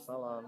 Salam.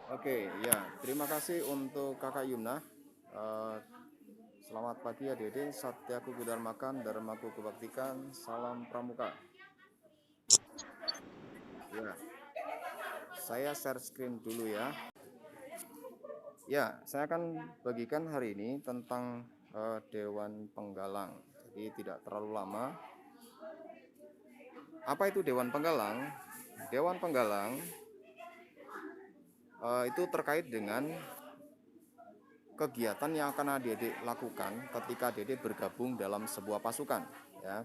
Oke, ya, terima kasih untuk Kakak Yumna. Eh, Selamat pagi adik-adik, Satyaku Dharmakan, Dharmaku Kubaktikan, salam pramuka. Ya, saya share screen dulu ya. Ya, saya akan bagikan hari ini tentang Dewan Penggalang. Jadi tidak terlalu lama. Apa itu Dewan Penggalang? Dewan Penggalang itu terkait dengan kegiatan yang akan adik-adik lakukan ketika adik-adik bergabung dalam sebuah pasukan, ya.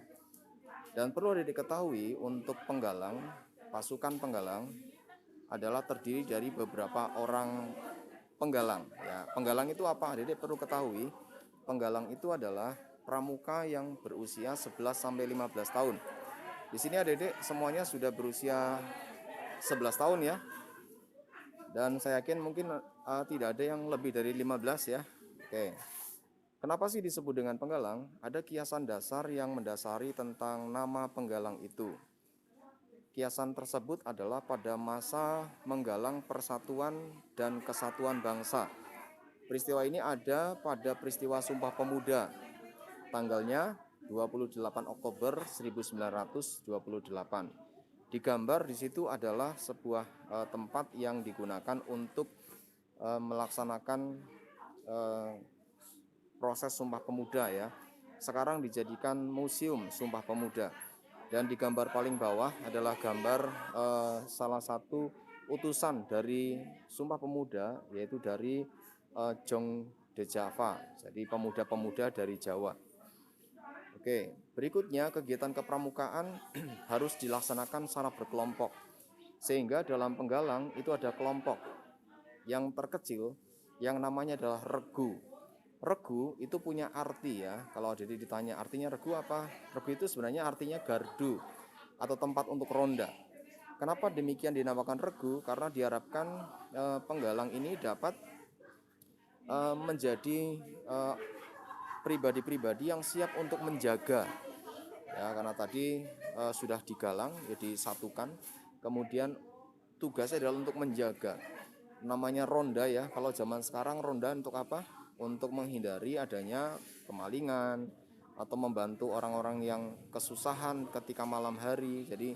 Dan perlu adik-adik ketahui untuk penggalang, pasukan penggalang adalah terdiri dari beberapa orang penggalang, ya. Penggalang itu apa? Adik-adik perlu ketahui, penggalang itu adalah pramuka yang berusia 11 sampai 15 tahun. Di sini adik-adik semuanya sudah berusia 11 tahun ya. Dan saya yakin mungkin tidak ada yang lebih dari 15 ya. Oke. Kenapa sih disebut dengan penggalang? Ada kiasan dasar yang mendasari tentang nama penggalang itu. Kiasan tersebut adalah pada masa menggalang persatuan dan kesatuan bangsa. Peristiwa ini ada pada peristiwa Sumpah Pemuda, tanggalnya 28 Oktober 1928. Digambar di situ adalah sebuah tempat yang digunakan untuk melaksanakan proses Sumpah Pemuda ya. Sekarang dijadikan museum Sumpah Pemuda. Dan di gambar paling bawah adalah gambar salah satu utusan dari Sumpah Pemuda, yaitu dari Jong de Java, jadi pemuda-pemuda dari Jawa. Oke, berikutnya kegiatan kepramukaan harus dilaksanakan secara berkelompok. Sehingga dalam penggalang itu ada kelompok yang terkecil yang namanya adalah regu. Regu itu punya arti ya. Kalau jadi ditanya artinya regu apa? Regu itu sebenarnya artinya gardu atau tempat untuk ronda. Kenapa demikian dinamakan regu? Karena diharapkan penggalang ini dapat menjadi pribadi-pribadi yang siap untuk menjaga. Ya, karena tadi sudah digalang, jadi disatukan. Kemudian tugasnya adalah untuk menjaga. Namanya ronda ya. Kalau zaman sekarang ronda untuk apa? Untuk menghindari adanya kemalingan atau membantu orang-orang yang kesusahan ketika malam hari. Jadi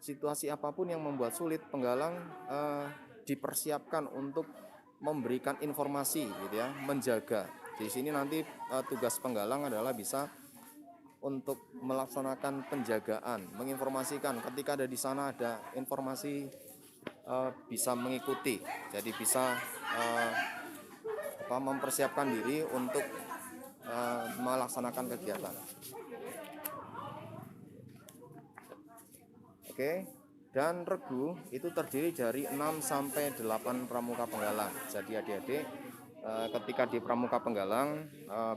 situasi apapun yang membuat sulit, penggalang dipersiapkan untuk memberikan informasi gitu ya, menjaga. Di sini nanti tugas penggalang adalah bisa untuk melaksanakan penjagaan, menginformasikan ketika ada di sana ada informasi bisa mengikuti, jadi bisa mempersiapkan diri untuk melaksanakan kegiatan. Oke, dan regu itu terdiri dari 6 sampai 8 pramuka penggalang. Jadi adik-adik ketika di pramuka penggalang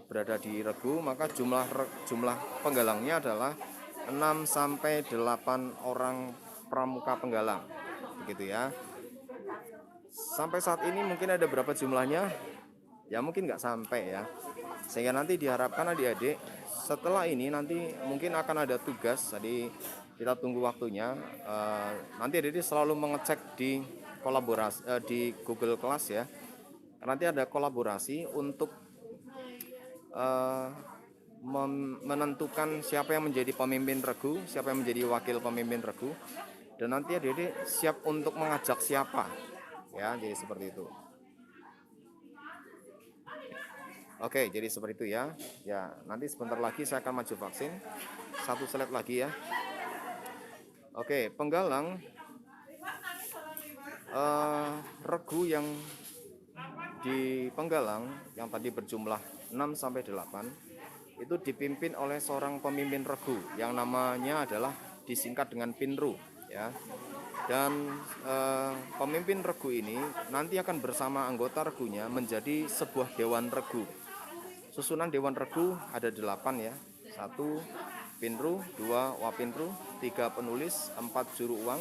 berada di regu, maka jumlah penggalangnya adalah 6 sampai 8 orang pramuka penggalang. Begitu ya. Sampai saat ini mungkin ada berapa jumlahnya? Ya mungkin nggak sampai ya. Sehingga nanti diharapkan adik-adik setelah ini nanti mungkin akan ada tugas. Jadi kita tunggu waktunya. Nanti adik-adik selalu mengecek di kolaborasi di Google Class ya. Nanti ada kolaborasi untuk menentukan siapa yang menjadi pemimpin regu, siapa yang menjadi wakil pemimpin regu, dan nanti adik-adik siap untuk mengajak siapa. Ya, jadi seperti itu. Oke, jadi seperti itu ya. Ya, nanti sebentar lagi saya akan maju vaksin. Satu slide lagi ya. Oke, penggalang Regu yang di Penggalang yang tadi berjumlah 6 sampai 8 itu dipimpin oleh seorang pemimpin regu yang namanya adalah disingkat dengan Pinru ya. Dan pemimpin regu ini nanti akan bersama anggota regunya menjadi sebuah dewan regu. Susunan dewan regu ada 8 ya. 1 Pinru, 2 Wapinru, 3 penulis, 4 juru uang,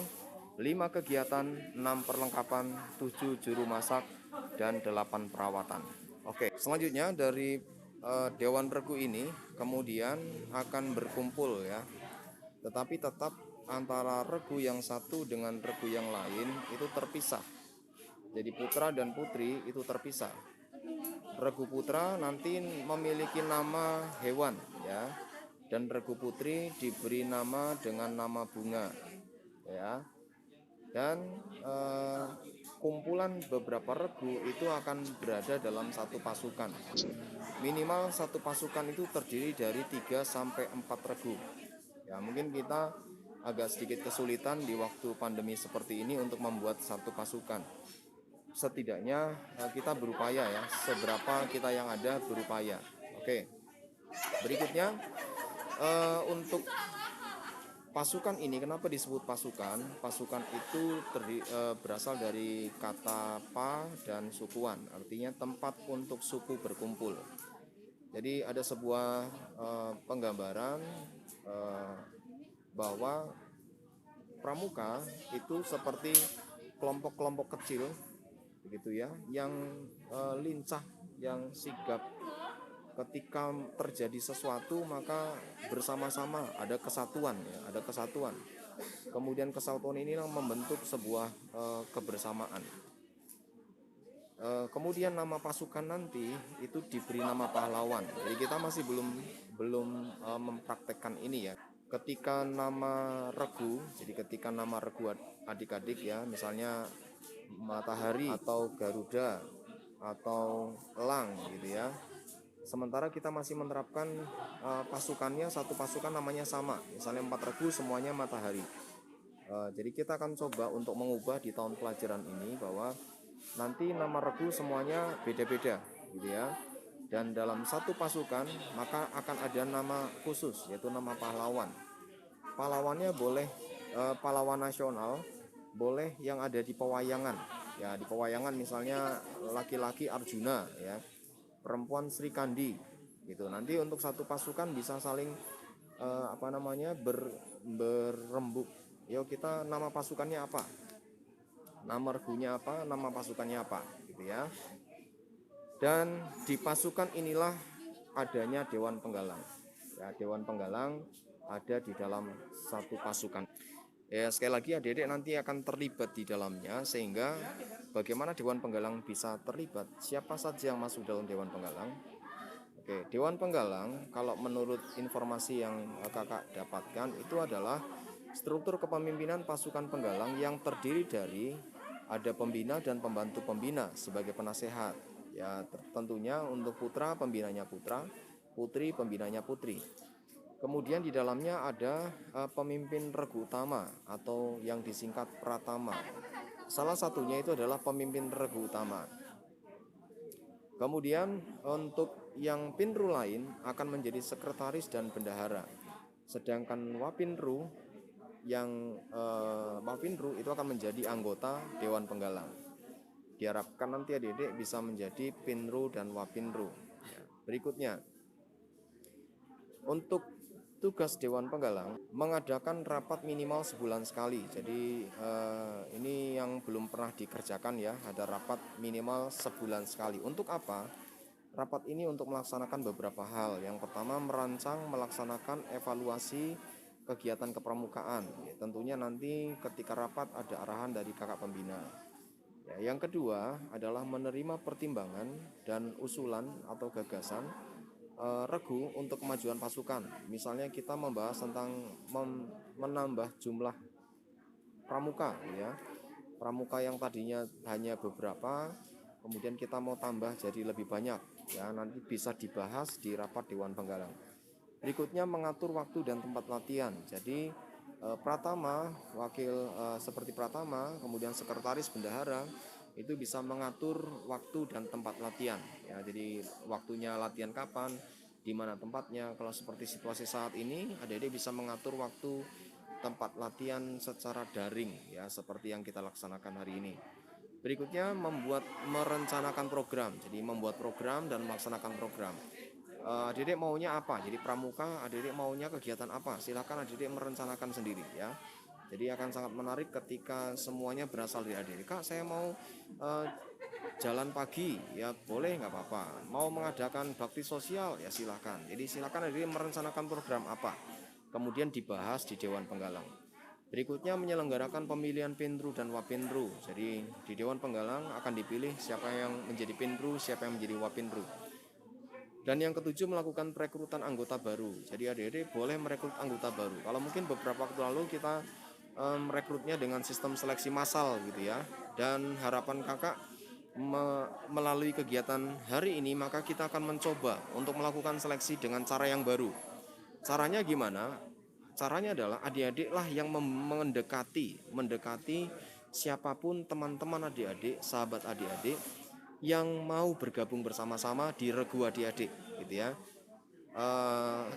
5 kegiatan, 6 perlengkapan, 7 juru masak, dan 8 perawatan. Oke, selanjutnya dari dewan regu ini kemudian akan berkumpul ya. Tetapi tetap antara regu yang satu dengan regu yang lain itu terpisah. Jadi putra dan putri itu terpisah. Regu putra nanti memiliki nama hewan ya, dan regu putri diberi nama dengan nama bunga ya. Dan kumpulan beberapa regu itu akan berada dalam satu pasukan. Minimal satu pasukan itu terdiri dari 3 sampai 4 regu. Ya, mungkin kita agak sedikit kesulitan di waktu pandemi seperti ini untuk membuat satu pasukan. Setidaknya kita berupaya ya, seberapa kita yang ada berupaya. Oke. Berikutnya untuk pasukan ini kenapa disebut pasukan? Pasukan itu berasal dari kata pa dan sukuan, artinya tempat untuk suku berkumpul. Jadi ada sebuah penggambaran bahwa pramuka itu seperti kelompok-kelompok kecil begitu ya, yang lincah, yang sigap. Ketika terjadi sesuatu maka bersama-sama ada kesatuan ya, ada kesatuan. Kemudian kesatuan ini membentuk sebuah kebersamaan. Kemudian nama pasukan nanti itu diberi nama pahlawan. Jadi kita masih belum mempraktekkan ini ya. Ketika nama regu, jadi ketika nama regu adik-adik ya, misalnya Matahari atau Garuda atau Elang gitu ya. Sementara kita masih menerapkan pasukannya, satu pasukan namanya sama, misalnya 4 regu semuanya Matahari. Jadi kita akan coba untuk mengubah di tahun pelajaran ini bahwa nanti nama regu semuanya beda-beda gitu ya. Dan dalam satu pasukan maka akan ada nama khusus, yaitu nama pahlawan. Pahlawannya boleh pahlawan nasional, boleh yang ada di pewayangan. Ya, di pewayangan misalnya laki-laki Arjuna ya, perempuan Sri Kandi gitu. Nanti untuk satu pasukan bisa saling berembuk. Yuk kita nama pasukannya apa? Nama regunya apa? Nama pasukannya apa? Gitu ya. Dan di pasukan inilah adanya Dewan Penggalang. Ya, Dewan Penggalang ada di dalam satu pasukan. Ya, sekali lagi adik-adik nanti akan terlibat di dalamnya, sehingga bagaimana Dewan Penggalang bisa terlibat, siapa saja yang masuk dalam Dewan Penggalang. Oke, Dewan Penggalang kalau menurut informasi yang kakak dapatkan itu adalah struktur kepemimpinan pasukan penggalang yang terdiri dari ada pembina dan pembantu pembina sebagai penasehat. Ya, tentunya untuk putra pembinanya putra, putri pembinanya putri. Kemudian di dalamnya ada pemimpin regu utama atau yang disingkat pratama. Salah satunya itu adalah pemimpin regu utama. Kemudian untuk yang pinru lain akan menjadi sekretaris dan bendahara. Sedangkan wapinru wapinru itu akan menjadi anggota Dewan Penggalang. Diharapkan nanti adik-adik bisa menjadi pinru dan wapinru. Ya, berikutnya, untuk tugas Dewan Penggalang mengadakan rapat minimal sebulan sekali. Jadi ini yang belum pernah dikerjakan ya, ada rapat minimal sebulan sekali. Untuk apa? Rapat ini untuk melaksanakan beberapa hal. Yang pertama, merancang melaksanakan evaluasi kegiatan kepramukaan. Ya, tentunya nanti ketika rapat ada arahan dari kakak pembina. Ya, yang kedua adalah menerima pertimbangan dan usulan atau gagasan regu untuk kemajuan pasukan. Misalnya kita membahas tentang menambah jumlah pramuka ya. Pramuka yang tadinya hanya beberapa, kemudian kita mau tambah jadi lebih banyak ya, nanti bisa dibahas di rapat Dewan Penggalang. Berikutnya mengatur waktu dan tempat latihan. Jadi Pratama, wakil seperti Pratama, kemudian sekretaris bendahara itu bisa mengatur waktu dan tempat latihan ya. Jadi waktunya latihan kapan, di mana tempatnya. Kalau seperti situasi saat ini, adik-adik bisa mengatur waktu tempat latihan secara daring ya, seperti yang kita laksanakan hari ini. Berikutnya merencanakan program. Jadi membuat program dan melaksanakan program. Adik-adik maunya apa? Jadi pramuka, adik-adik maunya kegiatan apa? Silakan adik-adik merencanakan sendiri ya. Jadi akan sangat menarik ketika semuanya berasal dari adik-adik. Kak, saya mau eh, jalan pagi, ya boleh nggak apa-apa. Mau mengadakan bakti sosial, ya silakan. Jadi silakan adik-adik merencanakan program apa. Kemudian dibahas di Dewan Penggalang. Berikutnya menyelenggarakan pemilihan Pinru dan Wapinru. Jadi di Dewan Penggalang akan dipilih siapa yang menjadi Pinru, siapa yang menjadi Wapinru. Dan yang ketujuh melakukan perekrutan anggota baru. Jadi adik-adik boleh merekrut anggota baru. Kalau mungkin beberapa waktu lalu kita merekrutnya dengan sistem seleksi massal gitu ya. Dan harapan kakak melalui kegiatan hari ini maka kita akan mencoba untuk melakukan seleksi dengan cara yang baru. Caranya gimana? Caranya adalah adik-adik lah yang mendekati siapapun teman-teman adik-adik, sahabat adik-adik yang mau bergabung bersama-sama di regu adik-adik gitu ya.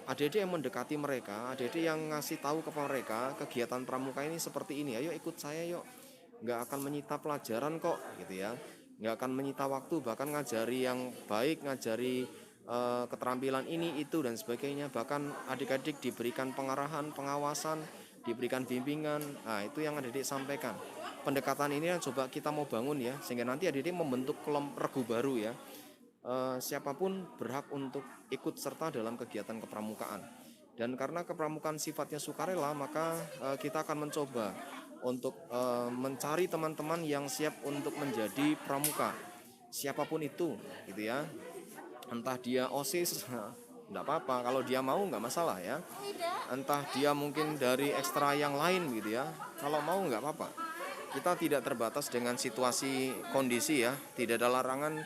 Adik-adik yang mendekati mereka, adik-adik yang ngasih tahu ke mereka kegiatan pramuka ini seperti ini, ayo ikut saya yuk, nggak akan menyita pelajaran kok gitu ya, nggak akan menyita waktu, bahkan ngajari yang baik, ngajari keterampilan ini itu dan sebagainya, bahkan adik-adik diberikan pengarahan, pengawasan, diberikan bimbingan. Nah itu yang adik-adik sampaikan. Pendekatan ini yang coba kita mau bangun ya, sehingga nanti adik-adik membentuk kelompok regu baru ya. Siapapun berhak untuk ikut serta dalam kegiatan kepramukaan. Dan karena kepramukaan sifatnya sukarela, maka kita akan mencoba untuk mencari teman-teman yang siap untuk menjadi pramuka. Siapapun itu, gitu ya. Entah dia OSIS, enggak apa-apa. Kalau dia mau nggak masalah ya. Entah dia mungkin dari ekstra yang lain gitu ya. Kalau mau nggak apa-apa. Kita tidak terbatas dengan situasi kondisi ya. Tidak ada larangan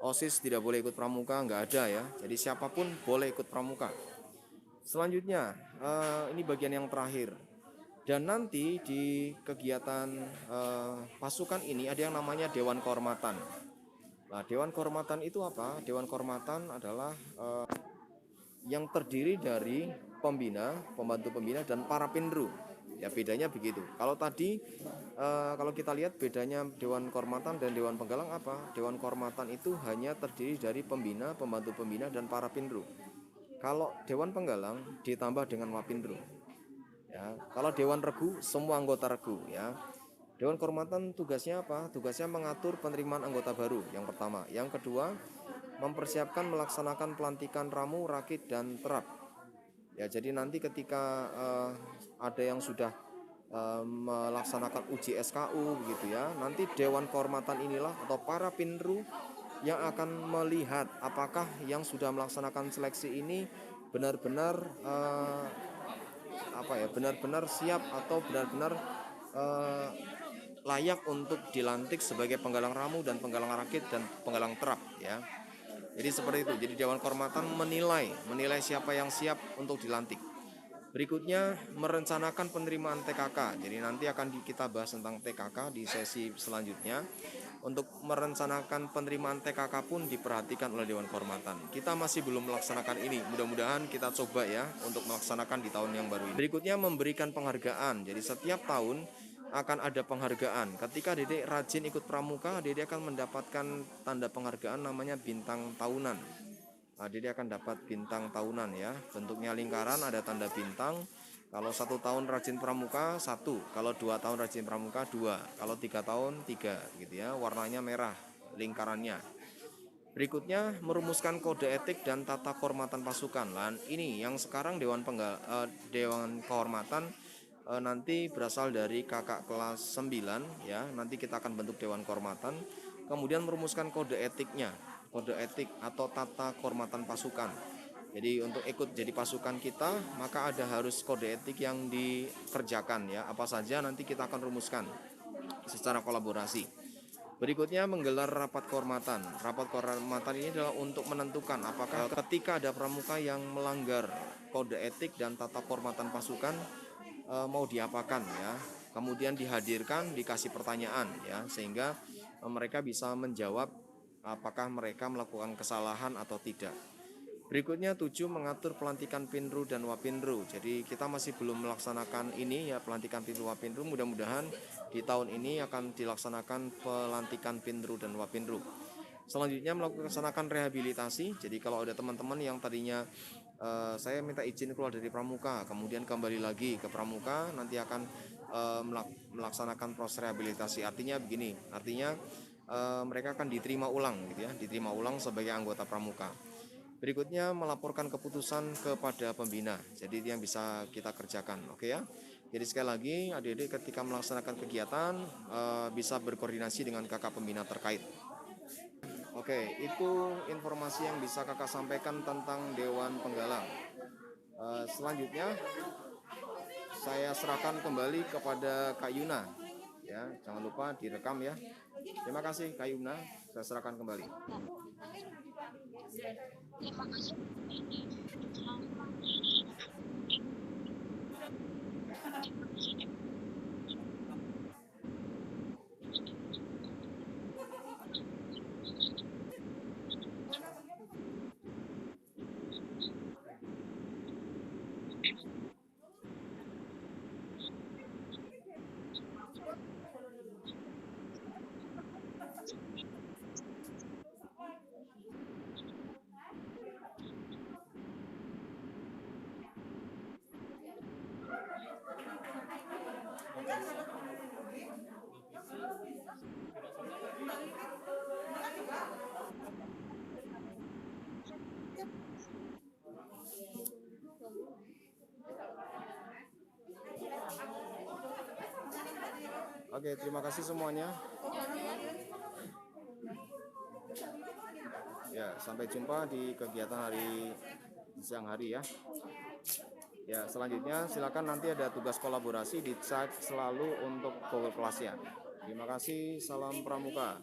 OSIS tidak boleh ikut pramuka, nggak ada ya. Jadi siapapun boleh ikut pramuka. Selanjutnya, ini bagian yang terakhir. Dan nanti di kegiatan pasukan ini ada yang namanya Dewan Kehormatan. Nah, Dewan Kehormatan itu apa? Dewan Kehormatan adalah yang terdiri dari pembina, pembantu pembina, dan para pinru. Ya bedanya begitu. Kalau tadi kalau kita lihat bedanya Dewan Kehormatan dan Dewan Penggalang apa? Dewan Kehormatan itu hanya terdiri dari pembina, pembantu pembina, dan para pinru. Kalau Dewan Penggalang ditambah dengan wapinru. Ya, kalau Dewan Regu semua anggota regu ya. Dewan Kehormatan tugasnya apa? Tugasnya mengatur penerimaan anggota baru yang pertama. Yang kedua, mempersiapkan melaksanakan pelantikan ramu, rakit, dan terap. Ya, jadi nanti ketika ada yang sudah melaksanakan uji SKU begitu ya, nanti Dewan Kehormatan inilah atau para pinru yang akan melihat apakah yang sudah melaksanakan seleksi ini benar-benar benar-benar siap atau benar-benar layak untuk dilantik sebagai penggalang ramu dan penggalang rakit dan penggalang terap ya. Jadi seperti itu. Jadi Dewan Kehormatan menilai siapa yang siap untuk dilantik. Berikutnya merencanakan penerimaan TKK. Jadi nanti akan kita bahas tentang TKK di sesi selanjutnya. Untuk merencanakan penerimaan TKK pun diperhatikan oleh Dewan Kehormatan. Kita masih belum melaksanakan ini. Mudah-mudahan kita coba ya untuk melaksanakan di tahun yang baru ini. Berikutnya memberikan penghargaan. Jadi setiap tahun akan ada penghargaan. Ketika Dedek rajin ikut pramuka, Dedek akan mendapatkan tanda penghargaan namanya bintang tahunan. Nah, Dedek akan dapat bintang tahunan ya. Bentuknya lingkaran, ada tanda bintang. Kalau 1 tahun rajin pramuka 1, kalau 2 tahun rajin pramuka 2, kalau 3 tahun 3 gitu ya. Warnanya merah lingkarannya. Berikutnya merumuskan kode etik dan tata kehormatan pasukan. Dan ini yang sekarang Dewan Kehormatan nanti berasal dari kakak kelas 9 ya. Nanti kita akan bentuk Dewan Kehormatan. Kemudian merumuskan kode etiknya, kode etik atau tata kehormatan pasukan. Jadi untuk ikut jadi pasukan kita maka ada harus kode etik yang dikerjakan ya. Apa saja nanti kita akan rumuskan secara kolaborasi. Berikutnya menggelar rapat kehormatan. Rapat kehormatan ini adalah untuk menentukan apakah ketika ada pramuka yang melanggar kode etik dan tata kehormatan pasukan, mau diapakan ya. Kemudian dihadirkan, dikasih pertanyaan ya, sehingga mereka bisa menjawab apakah mereka melakukan kesalahan atau tidak. Berikutnya 7, mengatur pelantikan Pinru dan Wapinru. Jadi kita masih belum melaksanakan ini ya, pelantikan Pinru Wapinru. Mudah-mudahan di tahun ini akan dilaksanakan pelantikan Pinru dan Wapinru. Selanjutnya melaksanakan rehabilitasi. Jadi kalau ada teman-teman yang tadinya saya minta izin keluar dari pramuka, kemudian kembali lagi ke pramuka, nanti akan melaksanakan proses rehabilitasi. Artinya begini, artinya mereka akan diterima ulang gitu ya, diterima ulang sebagai anggota pramuka. Berikutnya melaporkan keputusan kepada pembina. Jadi itu yang bisa kita kerjakan, oke ya. Jadi sekali lagi adik-adik ketika melaksanakan kegiatan bisa berkoordinasi dengan kakak pembina terkait. Oke, itu informasi yang bisa kakak sampaikan tentang Dewan Penggalang. Selanjutnya saya serahkan kembali kepada Kak Yuna. Ya, jangan lupa direkam ya. Terima kasih Kak Yuna, saya serahkan kembali. Terima kasih. Oke, terima kasih semuanya. Ya, sampai jumpa di kegiatan siang hari ya. Ya, selanjutnya silakan nanti ada tugas kolaborasi dicek selalu untuk Google Class ya. Terima kasih, salam pramuka.